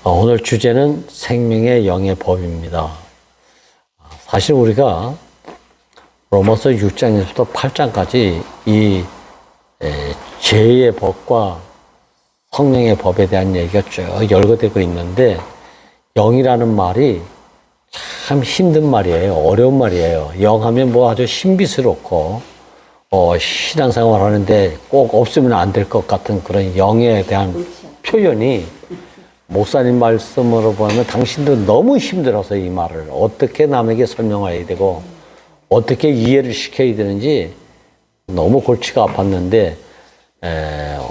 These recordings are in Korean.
오늘 주제는 생명의 영의 법입니다. 사실 우리가 로마서 6장에서부터 8장까지 이 죄의 법과 성령의 법에 대한 얘기가 쭉 열거되고 있는데, 영이라는 말이 참 힘든 말이에요. 어려운 말이에요. 영 하면 뭐 아주 신비스럽고 신앙생활 하는데 꼭 없으면 안 될 것 같은 그런 영에 대한 표현이, 목사님 말씀으로 보면 당신도 너무 힘들어서 이 말을 어떻게 남에게 설명해야 되고 어떻게 이해를 시켜야 되는지 너무 골치가 아팠는데,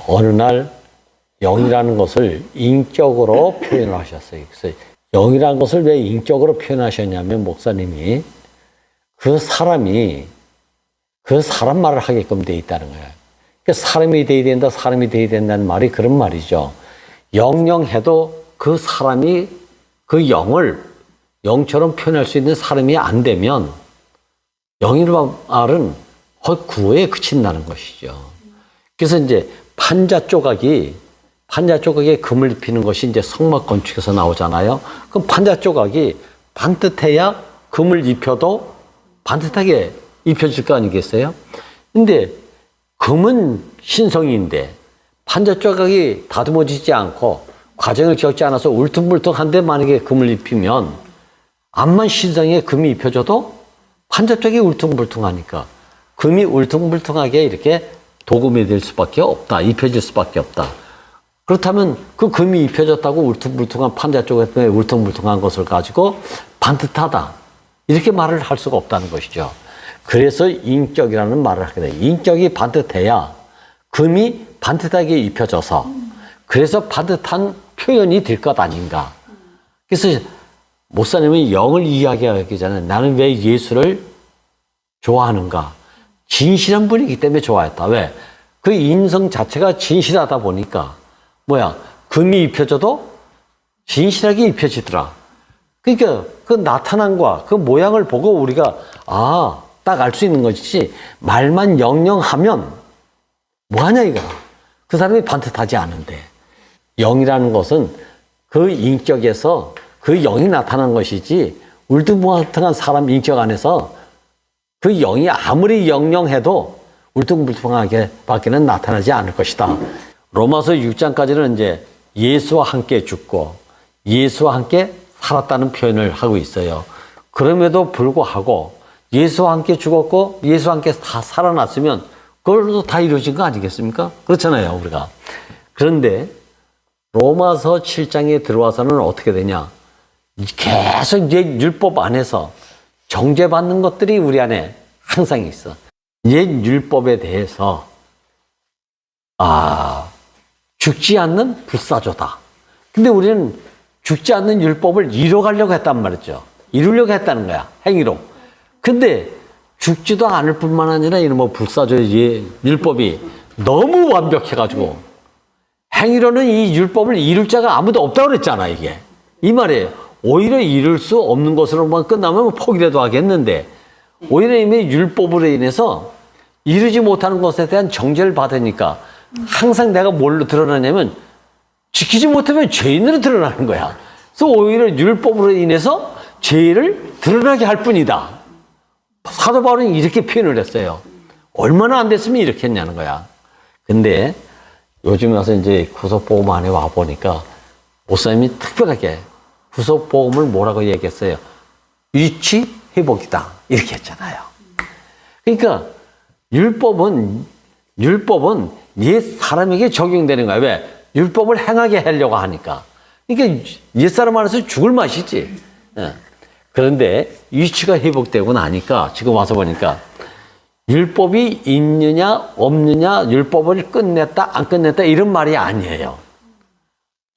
어느 날 영이라는 것을 인격으로 표현을 하셨어요. 그래서 영이라는 것을 왜 인격으로 표현하셨냐면, 목사님이 그 사람 말을 하게끔 돼 있다는 거예요. 그러니까 사람이 돼야 된다, 사람이 돼야 된다는 말이 그런 말이죠. 영영해도 그 사람이 그 영을 영처럼 표현할 수 있는 사람이 안 되면 영이라는 말은 구호에 그친다는 것이죠. 그래서 이제 판자 조각에 금을 입히는 것이 이제 성막 건축에서 나오잖아요. 그럼 판자 조각이 반듯해야 금을 입혀도 반듯하게 입혀질 거 아니겠어요? 근데 금은 신성인데 판자 조각이 다듬어지지 않고 과정을 겪지 않아서 울퉁불퉁한데 만약에 금을 입히면 암만 신성에 금이 입혀져도 판자 쪽이 울퉁불퉁하니까 금이 울퉁불퉁하게 이렇게 도금이 될 수밖에 없다. 입혀질 수밖에 없다. 그렇다면 그 금이 입혀졌다고 울퉁불퉁한 판자 쪽에 울퉁불퉁한 것을 가지고 반듯하다, 이렇게 말을 할 수가 없다는 것이죠. 그래서 인격이라는 말을 하게 돼요. 인격이 반듯해야 금이 반듯하게 입혀져서 그래서 반듯한 표현이 될 것 아닌가. 그래서 목사님은 영을 이야기하기 전에 나는 왜 예수를 좋아하는가? 진실한 분이기 때문에 좋아했다. 왜? 그 인성 자체가 진실하다 보니까 금이 입혀져도 진실하게 입혀지더라. 그러니까 그 나타남과 그 모양을 보고 우리가 딱 알 수 있는 것이지, 말만 영영하면 뭐하냐 이거. 그 사람이 반듯하지 않은데. 영이라는 것은 그 인격에서 그 영이 나타난 것이지, 울퉁불퉁한 사람 인격 안에서 그 영이 아무리 영영해도 울퉁불퉁하게 밖에는 나타나지 않을 것이다. 로마서 6장까지는 이제 예수와 함께 죽고 예수와 함께 살았다는 표현을 하고 있어요. 그럼에도 불구하고 예수와 함께 죽었고 예수와 함께 다 살아났으면 그걸로 다 이루어진 거 아니겠습니까? 그렇잖아요, 우리가. 그런데 로마서 7장에 들어와서는 어떻게 되냐? 계속 옛 율법 안에서 정죄받는 것들이 우리 안에 항상 있어. 옛 율법에 대해서 죽지 않는 불사조다. 근데 우리는 죽지 않는 율법을 이뤄가려고 했단 말이죠. 이루려고 했다는 거야, 행위로. 근데 죽지도 않을 뿐만 아니라 이런 불사조의 율법이 너무 완벽해가지고 행위로는 이 율법을 이룰 자가 아무도 없다고 그랬잖아, 이게. 이 말이에요. 오히려 이룰 수 없는 것으로만 끝나면 포기라도 하겠는데, 오히려 이미 율법으로 인해서 이루지 못하는 것에 대한 정죄를 받으니까 항상 내가 뭘로 드러나냐면 지키지 못하면 죄인으로 드러나는 거야. 그래서 오히려 율법으로 인해서 죄를 드러나게 할 뿐이다. 사도 바울은 이렇게 표현을 했어요. 얼마나 안 됐으면 이렇게 했냐는 거야. 근데 요즘 와서 이제 구속복음 안에 와보니까 목사님이 특별하게 구속복음을 뭐라고 얘기했어요? 위치 회복이다, 이렇게 했잖아요. 그러니까 율법은 옛 사람에게 적용되는 거야. 왜? 율법을 행하게 하려고 하니까. 그러니까 옛사람 안에서 죽을 맛이지. 그런데 위치가 회복되고 나니까 지금 와서 보니까 율법이 있느냐 없느냐, 율법을 끝냈다 안 끝냈다 이런 말이 아니에요.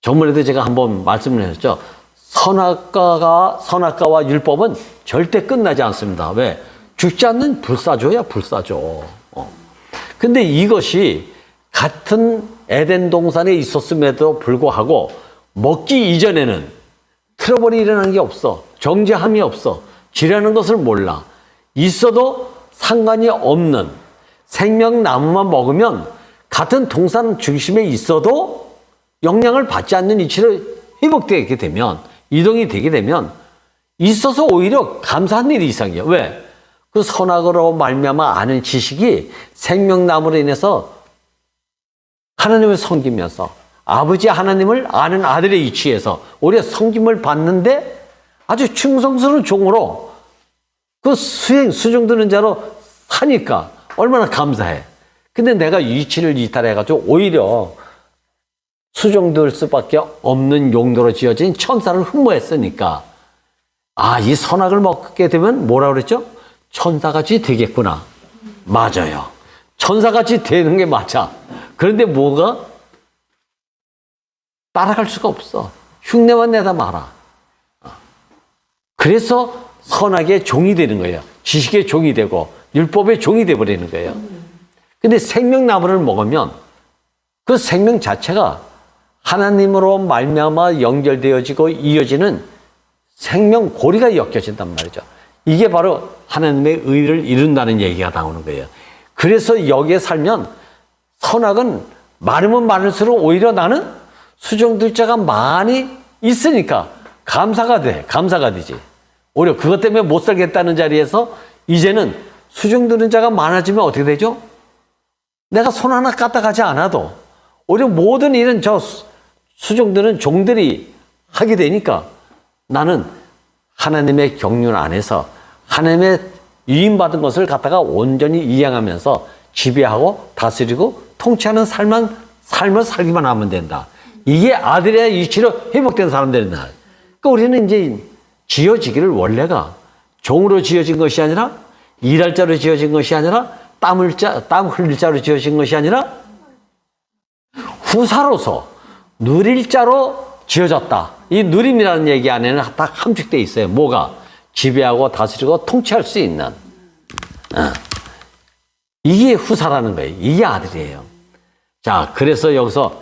저번에도 제가 한번 말씀을 했죠. 선악과와 율법은 절대 끝나지 않습니다. 왜? 죽지 않는 불사조야, 불사조. 근데 이것이 같은 에덴 동산에 있었음에도 불구하고 먹기 이전에는 트러블이 일어나는 게 없어. 정죄함이 없어. 죄라는 것을 몰라. 있어도 상관이 없는 생명나무만 먹으면 같은 동산 중심에 있어도 영향을 받지 않는 이치를 회복되게 되면, 이동이 되게 되면 있어서 오히려 감사한 일이 이상해요. 왜? 그 선악으로 말미암아 아는 지식이 생명나무로 인해서 하나님을 섬기면서 아버지 하나님을 아는 아들의 이치에서 오히려 섬김을 받는데 아주 충성스러운 종으로 그 수종드는 자로 사니까 얼마나 감사해. 근데 내가 이치를 이탈해가지고 오히려 수종들 수밖에 없는 용도로 지어진 천사를 흠모했으니까 이 선악을 먹게 되면 뭐라 그랬죠? 천사같이 되겠구나. 맞아요. 천사같이 되는 게 맞아. 그런데 뭐가? 따라갈 수가 없어. 흉내만 내다 말아. 그래서 선악의 종이 되는 거예요. 지식의 종이 되고 율법의 종이 되어버리는 거예요. 근데 생명나무를 먹으면 그 생명 자체가 하나님으로 말미암아 연결되어지고 이어지는 생명 고리가 엮여진단 말이죠. 이게 바로 하나님의 의를 이룬다는 얘기가 나오는 거예요. 그래서 여기에 살면 선악은 많으면 많을수록 오히려 나는 수종들 자가 많이 있으니까 감사가 되지. 오히려 그것 때문에 못 살겠다는 자리에서 이제는 수종드는 자가 많아지면 어떻게 되죠? 내가 손 하나 까딱하지 않아도 오히려 모든 일은 저 수종드는 종들이 하게 되니까 나는 하나님의 경륜 안에서 하나님의 위임받은 것을 갖다가 온전히 이행하면서 지배하고 다스리고 통치하는 삶을 살기만 하면 된다. 이게 아들의 이치로 회복된 사람들이다. 그러니까 우리는 이제 지어지기를 원래가 종으로 지어진 것이 아니라 일할 자로 지어진 것이 아니라 땀 흘릴 자로 지어진 것이 아니라 후사로서 누릴 자로 지어졌다. 이 누림이라는 얘기 안에는 딱 함축되어 있어요. 뭐가? 지배하고 다스리고 통치할 수 있는. 이게 후사라는 거예요. 이게 아들이에요. 자, 그래서 여기서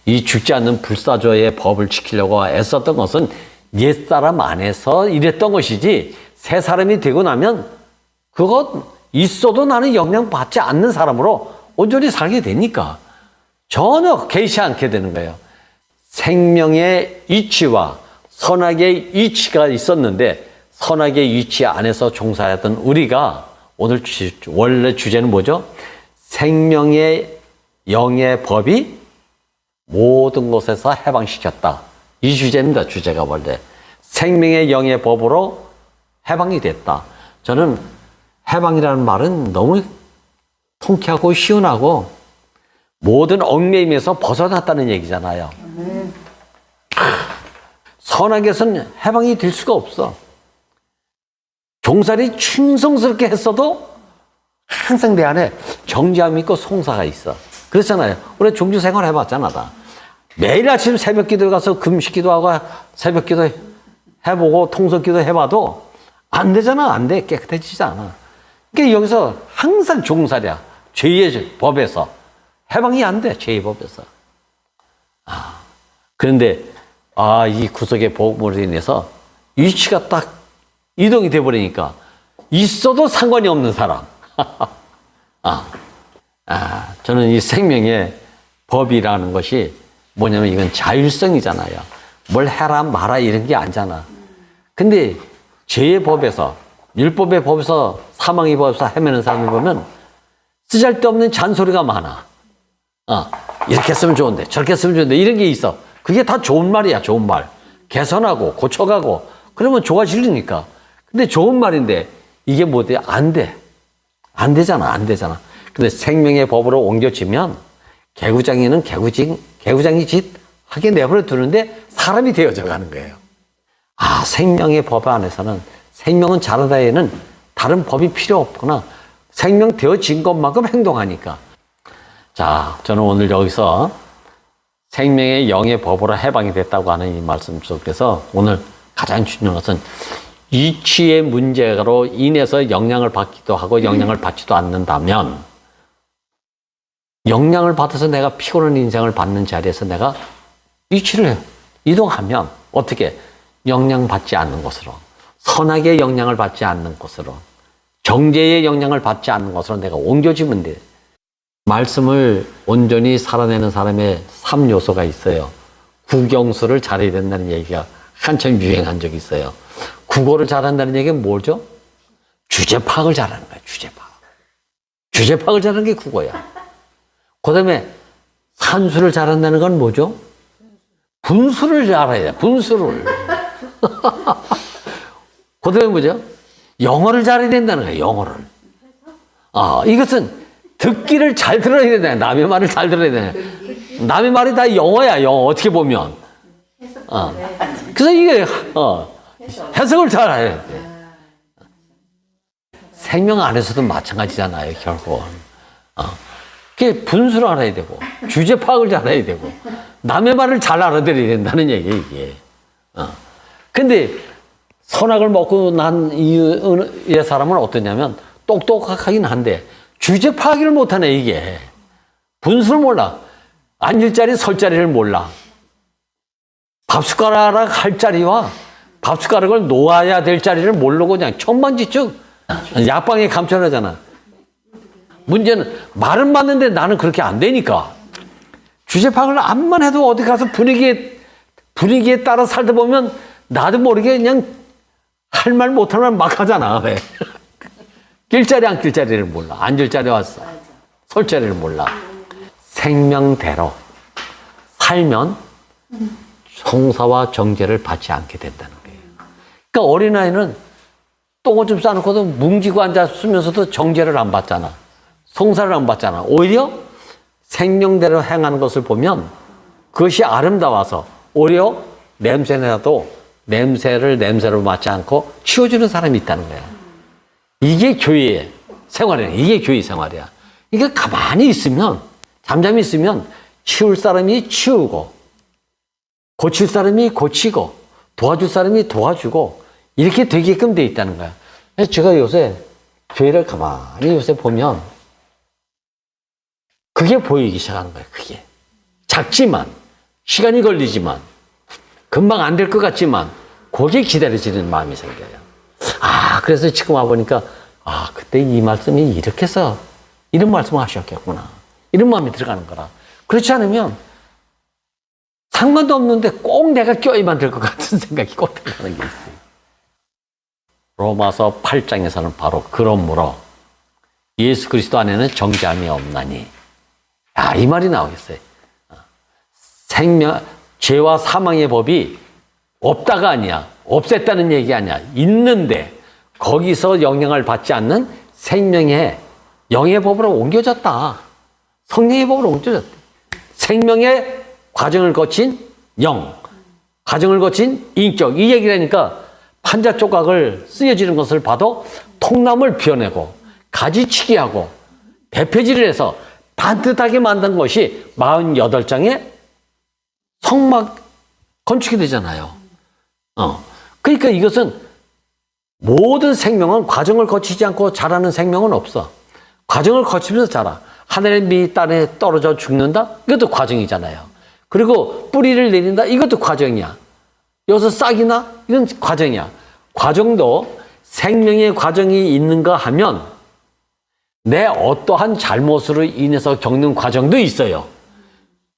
이 죽지 않는 불사조의 법을 지키려고 애썼던 것은 옛사람 안에서 이랬던 것이지 새 사람이 되고 나면 그것 있어도 나는 영향받지 않는 사람으로 온전히 살게 되니까 전혀 개의치 않게 되는 거예요. 생명의 이치와 선악의 이치가 있었는데 선악의 이치 안에서 종사했던 우리가 오늘 원래 주제는 뭐죠? 생명의 영의 법이 모든 곳에서 해방시켰다. 이 주제입니다. 주제가 원래 생명의 영의 법으로 해방이 됐다. 저는 해방이라는 말은 너무 통쾌하고 시원하고 모든 얽매임에서 벗어났다는 얘기잖아요. 선악에서는 해방이 될 수가 없어. 종살이 충성스럽게 했어도 항상 내 안에 정죄함이 있고 송사가 있어. 그렇잖아요. 우리 종교 생활 해봤잖아. 다. 매일 아침 새벽 기도 가서 금식기도 하고 새벽 기도 해보고 통성기도 해봐도 안 되잖아. 안 돼. 깨끗해지지 않아. 그러니까 여기서 항상 종살이야. 죄의 법에서. 해방이 안 돼. 죄의 법에서. 그런데 이 구속의 복음으로 인해서 위치가 딱 이동이 돼버리니까 있어도 상관이 없는 사람. 저는 이 생명의 법이라는 것이 뭐냐면 이건 자율성이잖아요. 뭘 해라 마라 이런 게 아니잖아. 근데 죄의 법에서 율법의 법에서 사망의 법에서 헤매는 사람을 보면 쓰잘데없는 잔소리가 많아. 이렇게 했으면 좋은데 저렇게 했으면 좋은데 이런 게 있어. 그게 다 좋은 말이야. 좋은 말. 개선하고 고쳐가고 그러면 좋아지니까. 근데 좋은 말인데 이게 뭐 돼? 안 돼. 안 되잖아. 안 되잖아. 근데 생명의 법으로 옮겨지면 개구장이는 개구장이 짓 하게 내버려 두는데 사람이 되어져 가는 거예요. 생명의 법 안에서는 생명은 자라다에는 다른 법이 필요 없구나. 생명 되어진 것만큼 행동하니까. 자, 저는 오늘 여기서 생명의 영의 법으로 해방이 됐다고 하는 이 말씀 속에서 오늘 가장 중요한 것은 이치의 문제로 인해서 영향을 받기도 하고 영향을 받지도 않는다면 영향을 받아서 내가 피곤한 인생을 받는 자리에서 내가 이치를 이동하면 어떻게 영향받지 않는 곳으로 선악의 영향을 받지 않는 곳으로 정죄의 영향을 받지 않는 곳으로 내가 옮겨지면 돼. 말씀을 온전히 살아내는 사람의 3요소가 있어요. 국영수를 잘해야 된다는 얘기가 한참 유행한 적이 있어요. 국어를 잘한다는 얘기는 뭐죠? 주제 파악을 잘하는 거야, 주제 파악. 주제 파악을 잘하는 게 국어야. 그 다음에 산수를 잘한다는 건 뭐죠? 분수를 잘해야 돼, 분수를. 그 다음에 뭐죠? 영어를 잘해야 된다는 거야, 영어를. 이것은 듣기를 잘 들어야 된다. 남의 말을 잘 들어야 된다. 남의 말이 다 영어야, 영어. 어떻게 보면. 그래서 이게, 해석을 잘 해야 돼. 생명 안에서도 마찬가지잖아요, 결국은. 그게 분수를 알아야 되고, 주제 파악을 잘 해야 되고, 남의 말을 잘 알아들어야 된다는 얘기예요, 이게. 근데, 선악을 먹고 난 이유의 사람은 어떠냐면, 똑똑하긴 한데, 주제 파악을 못하네, 이게. 분수를 몰라. 앉을 자리, 설 자리를 몰라. 밥숟가락 할 자리와 밥숟가락을 놓아야 될 자리를 모르고 그냥 천만지축 약방에 감춰내잖아. 문제는 말은 맞는데 나는 그렇게 안 되니까. 주제 파악을 암만 해도 어디 가서 분위기에 따라 살다 보면 나도 모르게 그냥 할 말 못할 말 막 하잖아. 왜? 길자리 안 길자리를 몰라. 앉을 자리 왔어. 설 자리를 몰라. 생명대로 살면 성사와 정죄를 받지 않게 된다는 거예요. 그러니까 어린아이는 똥을 싸놓고도 뭉기고 앉았으면서도 정죄를 안 받잖아. 성사를 안 받잖아. 오히려 생명대로 행하는 것을 보면 그것이 아름다워서 오히려 냄새나도 냄새를 냄새로 맡지 않고 치워주는 사람이 있다는 거야. 이게 교회 생활이야. 이게 교회 생활이야. 이게 가만히 있으면, 잠잠히 있으면 치울 사람이 치우고, 고칠 사람이 고치고, 도와줄 사람이 도와주고, 이렇게 되게끔 돼 있다는 거야. 그래서 제가 요새 교회를 가만히 요새 보면 그게 보이기 시작하는 거예요. 그게. 작지만, 시간이 걸리지만, 금방 안 될 것 같지만, 그게 기다려지는 마음이 생겨요. 그래서 지금 와보니까, 그때 이 말씀이 이렇게 해서 이런 말씀을 하셨겠구나. 이런 마음이 들어가는 거라. 그렇지 않으면 상관도 없는데 꼭 내가 껴야만 될 것 같은 생각이 꼭 들어가는 게 있어요. 로마서 8장에서는 바로 그러므로 예수 그리스도 안에는 정죄함이 없나니. 이 말이 나오겠어요. 죄와 사망의 법이 없다가 아니야. 없앴다는 얘기 아니야. 있는데 거기서 영향을 받지 않는 생명의 영의 법으로 옮겨졌다. 성령의 법으로 옮겨졌다. 생명의 과정을 거친 영, 과정을 거친 인격. 이 얘기라니까 판자 조각을 쓰여지는 것을 봐도 통나무를 비워내고 가지치기 하고 대표질을 해서 반듯하게 만든 것이 48장의 성막 건축이 되잖아요. 그러니까 이것은 모든 생명은 과정을 거치지 않고 자라는 생명은 없어. 과정을 거치면서 자라. 하늘의 미 땅에 떨어져 죽는다? 이것도 과정이잖아요. 그리고 뿌리를 내린다? 이것도 과정이야. 여기서 싹이 나? 이건 과정이야. 과정도 생명의 과정이 있는가 하면 내 어떠한 잘못으로 인해서 겪는 과정도 있어요.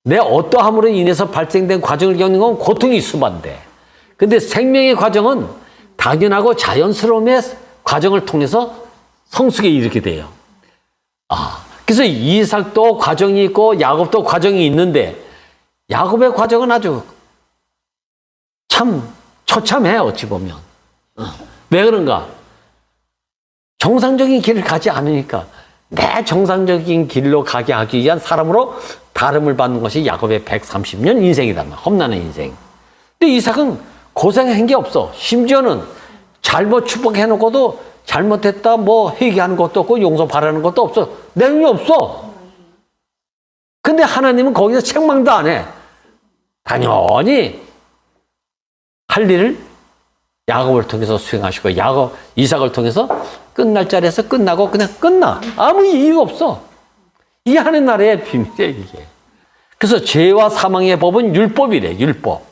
내 어떠함으로 인해서 발생된 과정을 겪는 건 고통이 수반돼. 근데 생명의 과정은 당연하고 자연스러움의 과정을 통해서 성숙에 이르게 돼요. 그래서 이삭도 과정이 있고 야곱도 과정이 있는데 야곱의 과정은 아주 참 처참해, 어찌 보면. 왜 그런가? 정상적인 길을 가지 않으니까. 내 정상적인 길로 가게 하기 위한 사람으로 다름을 받는 것이 야곱의 130년 인생이다. 험난한 인생. 근데 이삭은 고생한 게 없어. 심지어는 잘못 축복해놓고도 잘못했다 뭐 회개하는 것도 없고 용서 바라는 것도 없어. 내용이 없어. 근데 하나님은 거기서 책망도 안 해. 당연히 할 일을 야곱을 통해서 수행하시고 이삭을 통해서 끝날 자리에서 끝나고 그냥 끝나. 아무 이유가 없어. 이게 하는 나라의 비밀이에요, 이게. 그래서 죄와 사망의 법은 율법이래, 율법.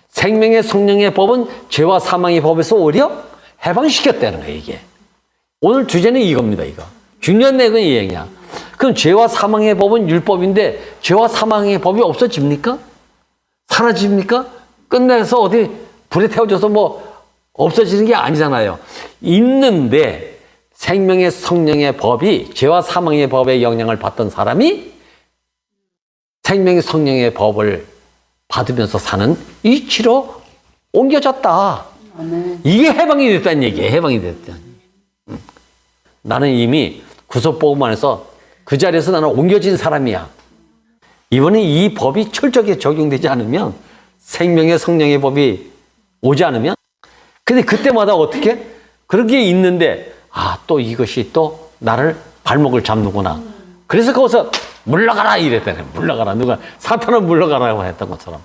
생명의 성령의 법은 죄와 사망의 법에서 오히려 해방시켰다는 거예요, 이게. 오늘 주제는 이겁니다, 이거. 중요한 내용은 이 얘기야. 그럼 죄와 사망의 법은 율법인데 죄와 사망의 법이 없어집니까? 사라집니까? 끝내서 어디 불에 태워져서 뭐 없어지는 게 아니잖아요. 있는데 생명의 성령의 법이 죄와 사망의 법에 영향을 받던 사람이 생명의 성령의 법을 받으면서 사는 이치로 옮겨졌다. 이게 해방이 됐다는 얘기예요. 해방이 됐다는 얘기. 나는 이미 구속복음 안에서 그 자리에서 나는 옮겨진 사람이야. 이번에 이 법이 철저하게 적용되지 않으면 생명의 성령의 법이 오지 않으면 근데 그때마다 어떻게? 그런 게 있는데 또 이것이 또 나를 발목을 잡는구나. 그래서 거기서 물러가라 이랬다네. 물러가라. 누가 사탄은 물러가라고 했던 것처럼.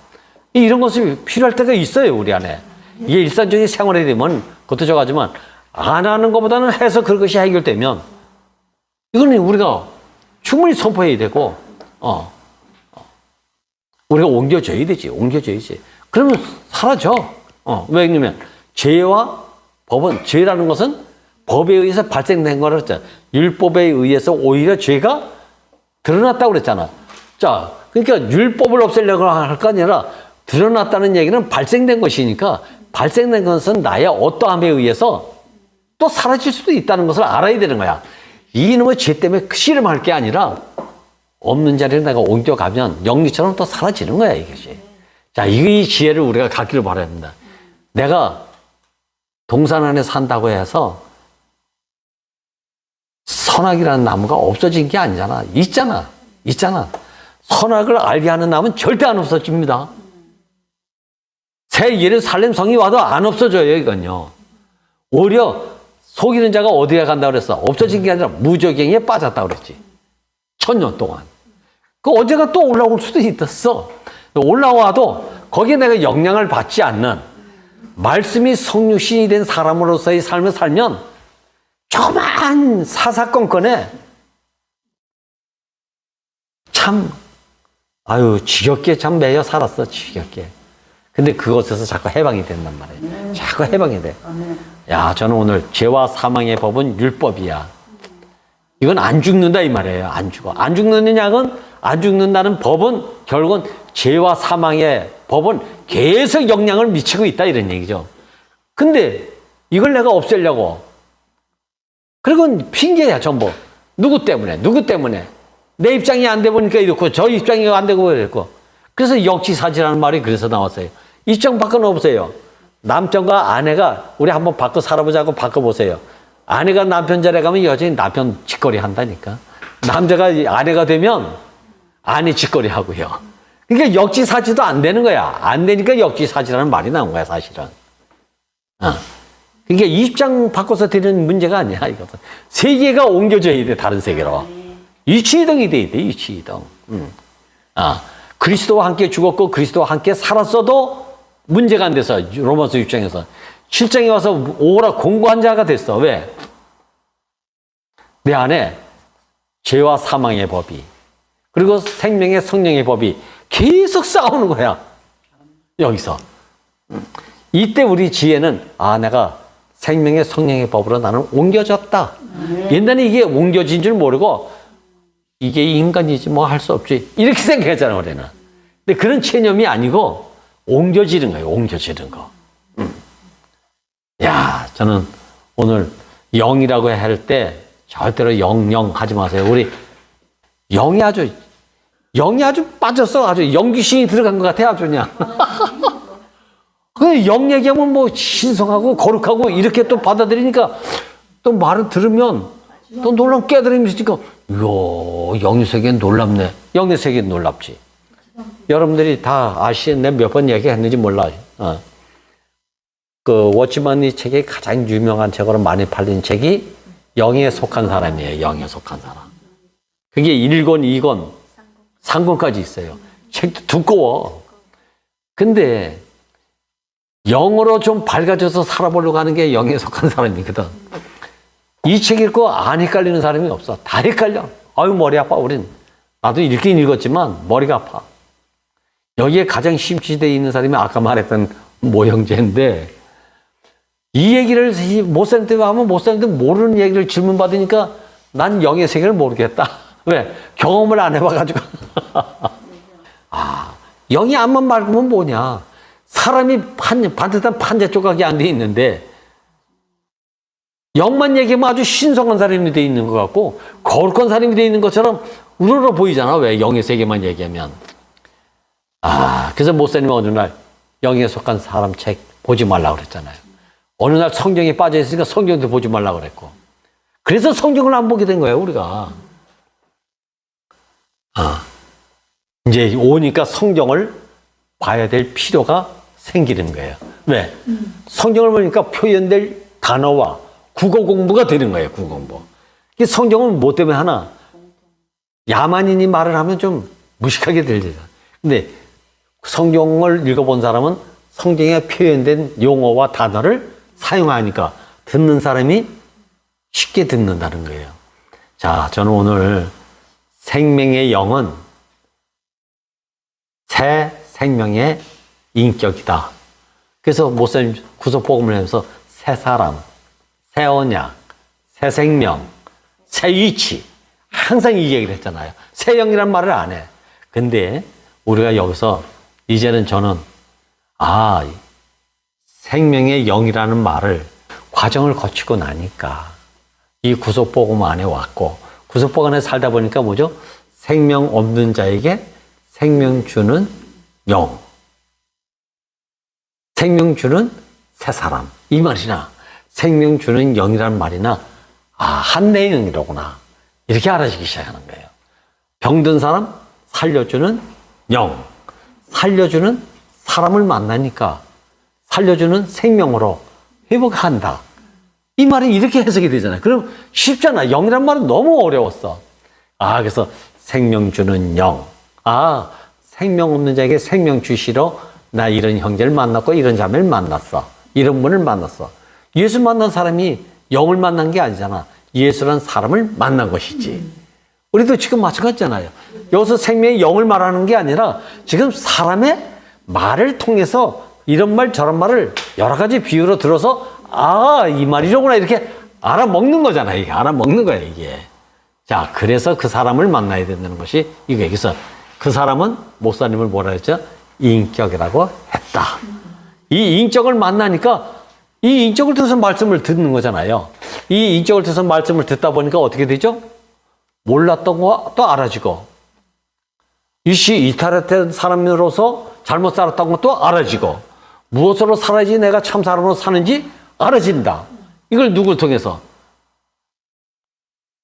이런 것이 필요할 때가 있어요. 우리 안에. 이게 일상적인 생활이 되면 그것도 좋아하지만 안 하는 것보다는 해서 그것이 해결되면 이거는 우리가 충분히 선포해야 되고 우리가 옮겨줘야 되지. 옮겨줘야지. 그러면 사라져. 왜냐면 죄와 법은 죄라는 것은 법에 의해서 발생된 거라 그랬잖아. 율법에 의해서 오히려 죄가 드러났다고 그랬잖아. 자, 그러니까 율법을 없애려고 할 거 아니라 드러났다는 얘기는 발생된 것이니까 발생된 것은 나의 어떠함에 의해서 또 사라질 수도 있다는 것을 알아야 되는 거야. 이놈의 죄 때문에 씨름할 게 아니라 없는 자리를 내가 옮겨가면 영리처럼 또 사라지는 거야, 이것이. 자, 이 지혜를 우리가 갖기를 바라야 합니다. 내가 동산 안에 산다고 해서 선악이라는 나무가 없어진 게 아니잖아. 있잖아. 선악을 알게 하는 나무는 절대 안 없어집니다. 새 예루살렘 성이 와도 안 없어져요, 이건요. 오히려 속이는 자가 어디에 간다고 그랬어? 없어진 게 아니라 무저갱에 빠졌다고 그랬지. 1000년 동안. 그 언제가 또 올라올 수도 있었어. 올라와도 거기에 내가 영향을 받지 않는 말씀이 성육신이 된 사람으로서의 삶을 살면 조그만 사사건건에 참 지겹게 참 매여 살았어. 지겹게. 근데 그것에서 자꾸 해방이 된단 말이에요. 자꾸 해방이 돼. 야, 저는 오늘 죄와 사망의 법은 율법이야. 이건 안 죽는다 이 말이에요. 안 죽어. 안 죽는 약은 안 죽는다는 법은 결국은 죄와 사망의 법은 계속 영향을 미치고 있다 이런 얘기죠. 근데 이걸 내가 없애려고 그리고 핑계야 전부. 누구 때문에 내 입장이 안 돼 보니까 이렇고 저 입장이 안 되고 이랬고 그래서 역지사지라는 말이 그래서 나왔어요. 입장 바꿔놓으세요. 남편과 아내가 우리 한번 바꿔 살아보자고 바꿔보세요. 아내가 남편 자리에 가면 여전히 남편 짓거리 한다니까. 남자가 아내가 되면 아내 짓거리 하고요. 그러니까 역지사지도 안 되는 거야. 안 되니까 역지사지라는 말이 나온 거야 사실은. 그러니까 입장 바꿔서 되는 문제가 아니야 이것은. 세계가 옮겨져야 돼 다른 세계로. 이치이동이 돼야 돼 이치이동. 그리스도와 함께 죽었고 그리스도와 함께 살았어도 문제가 안 돼서 로마서 6장에서 7장에 와서 오라 공고한 자가 됐어. 왜? 내 안에 죄와 사망의 법이 그리고 생명의 성령의 법이 계속 싸우는 거야. 여기서. 이때 우리 지혜는 내가 생명의 성령의 법으로 나는 옮겨졌다. 옛날에 이게 옮겨진 줄 모르고 이게 인간이지 뭐 할 수 없지. 이렇게 생각했잖아 우리는. 근데 그런 체념이 아니고 옮겨지는 거예요. 옮겨지는 거. 야, 저는 오늘 영이라고 할 때 절대로 영 하지 마세요. 우리 영이 아주 빠졌어. 아주 영귀신이 들어간 것 같아. 아주 그냥. 그 영 얘기하면 뭐 신성하고 거룩하고 이렇게 또 받아들이니까 또 말을 들으면 또 놀라면 깨달음이니까 이야, 영의 세계는 놀랍네. 영의 세계는 놀랍지. 여러분들이 다 아시는 내 몇 번 얘기했는지 몰라. 그 워치먼이 책이 가장 유명한 책으로 많이 팔린 책이 영에 속한 사람이에요. 영에 속한 사람. 그게 1권, 2권, 3권까지 있어요. 책도 두꺼워. 근데 영으로 좀 밝아져서 살아보려고 하는 게 영에 속한 사람이거든. 이 책 읽고 안 헷갈리는 사람이 없어. 다 헷갈려. 아유, 머리 아파, 우린. 나도 읽긴 읽었지만 머리가 아파. 여기에 가장 심취되어 있는 사람이 아까 말했던 모형제인데 이 얘기를 못살때 하면 못살때 모르는 얘기를 질문 받으니까 난 영의 세계를 모르겠다. 왜? 경험을 안 해봐가지고. 영이 앞만 맑으면 뭐냐. 사람이 반듯한 판자 조각이 안 돼 있는데 영만 얘기하면 아주 신성한 사람이 돼 있는 것 같고 거룩한 사람이 돼 있는 것처럼 우러러 보이잖아. 왜? 영의 세계만 얘기하면. 그래서 목사님은 어느 날 영에 속한 사람 책 보지 말라고 그랬잖아요. 어느 날 성경에 빠져 있으니까 성경도 보지 말라고 그랬고. 그래서 성경을 안 보게 된 거예요, 우리가. 이제 오니까 성경을 봐야 될 필요가 생기는 거예요. 왜? 성경을 보니까 표현될 단어와 국어 공부가 되는 거예요, 국어 공부. 성경은 뭐 때문에 하나? 야만인이 말을 하면 좀 무식하게 들리잖아. 근데 성경을 읽어본 사람은 성경에 표현된 용어와 단어를 사용하니까 듣는 사람이 쉽게 듣는다는 거예요. 자, 저는 오늘 생명의 영은 새 생명의 인격이다. 그래서 목사님 구속복음을 하면서 새 사람, 새 언약, 새 생명, 새 위치 항상 이 얘기를 했잖아요. 새 영이란 말을 안 해. 근데 우리가 여기서 이제는 저는 생명의 영이라는 말을 과정을 거치고 나니까 이 구속복음 안에 왔고 구속복음 안에 살다 보니까 뭐죠? 생명 없는 자에게 생명 주는 영, 생명 주는 새 사람 이 말이나 생명 주는 영이라는 말이나 한 내용이로구나 이렇게 알아지기 시작하는 거예요. 병든 사람 살려주는 영, 살려주는 사람을 만나니까 살려주는 생명으로 회복한다. 이 말이 이렇게 해석이 되잖아요. 그럼 쉽잖아. 영이란 말은 너무 어려웠어. 그래서 생명 주는 영. 생명 없는 자에게 생명 주시러 나 이런 형제를 만났고 이런 자매를 만났어. 이런 분을 만났어. 예수 만난 사람이 영을 만난 게 아니잖아. 예수란 사람을 만난 것이지. 우리도 지금 마찬가지잖아요. 여기서 생명의 영을 말하는 게 아니라 지금 사람의 말을 통해서 이런 말 저런 말을 여러 가지 비유로 들어서 이 말이로구나 이렇게 알아먹는 거잖아. 이게 알아먹는 거야 이게. 자, 그래서 그 사람을 만나야 된다는 것이 이거 여기서 그 사람은 목사님을 뭐라 했죠? 인격이라고 했다. 이 인격을 만나니까 이 인격을 통해서 말씀을 듣는 거잖아요. 이 인격을 통해서 말씀을 듣다 보니까 어떻게 되죠? 몰랐던 거 또 알아지고 이탈했던 사람으로서 잘못 살았던 것도 알아지고 무엇으로 살아야지 내가 참 사람으로 사는지 알아진다. 이걸 누굴 통해서?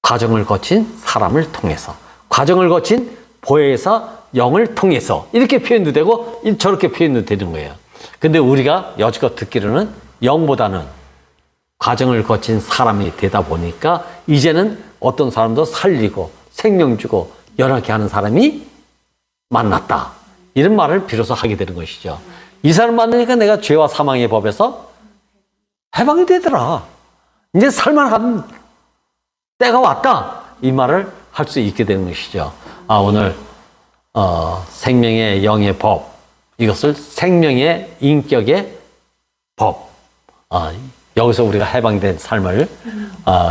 과정을 거친 사람을 통해서, 과정을 거친 보혜사 영을 통해서 이렇게 표현도 되고 저렇게 표현도 되는 거예요. 근데 우리가 여지껏 듣기로는 영보다는 과정을 거친 사람이 되다 보니까 이제는 어떤 사람도 살리고 생명 주고 연하게 하는 사람이 만났다. 이런 말을 비로소 하게 되는 것이죠. 이 사람 만나니까 내가 죄와 사망의 법에서 해방이 되더라. 이제 살만한 때가 왔다. 이 말을 할 수 있게 되는 것이죠. 오늘 생명의 영의 법, 이것을 생명의 인격의 법, 여기서 우리가 해방된 삶을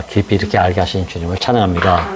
깊이 이렇게 알게 하신 주님을 찬양합니다.